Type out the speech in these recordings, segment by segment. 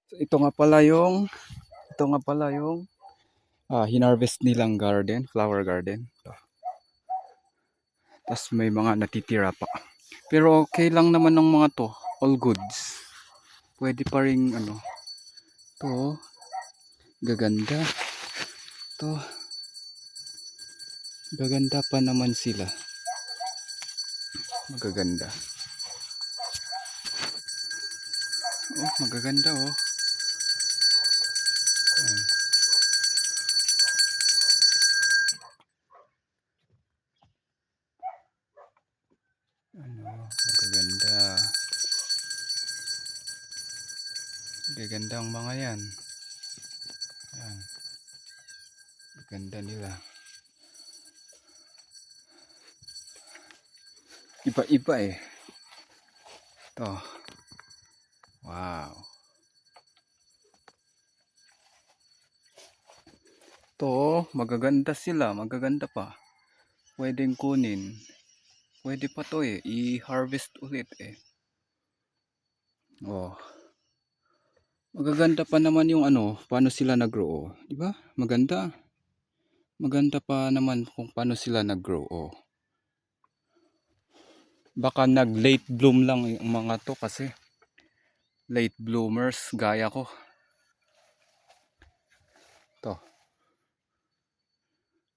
So, ito nga pala yung hinarvest nilang garden, flower garden. Tapos may mga natitira pa. Pero okay lang naman ng mga to, all goods. Pwede pa ring to, gaganda. To, gaganda pa naman sila. Magaganda. Oh, magaganda oh. Ayan. Magaganda. Magaganda ang mga yan. Ayan. Maganda nila. Iba-iba eh. To. Wow. To, magaganda sila. Magaganda pa. Pwedeng kunin. Pwede pa to eh. I-harvest ulit eh. Oh. Magaganda pa naman yung paano sila nag-grow. Oh. Diba? Maganda. Maganda pa naman kung paano sila nag-grow. Oh. Baka nag-late bloom lang yung mga to kasi late bloomers gaya ko. To.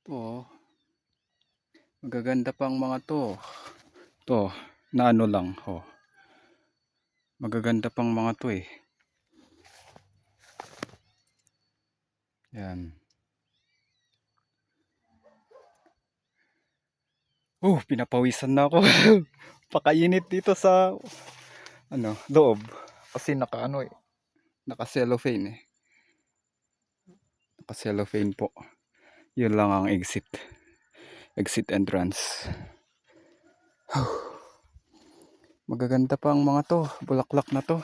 To. Magaganda pang mga to. To. Na lang. Oh. Magaganda pang mga to eh. Yan. Pinapawisan na ako. Pakainit dito sa loob. Kasi naka-cellophane eh. Naka-cellophane po. Yun lang ang exit entrance. Magaganda pa ang mga to, bulaklak na to.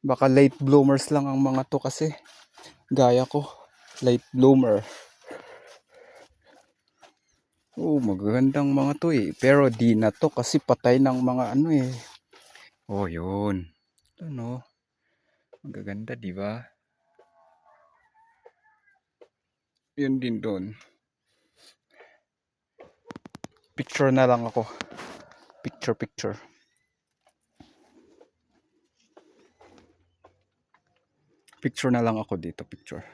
Baka late bloomers lang ang mga to kasi gaya ko, late bloomer. Magagandang mga to eh, pero di na to kasi patay ng mga eh. Yun. Magaganda, di ba? Yun din doon. Picture na lang ako. Picture. Picture na lang ako dito, picture.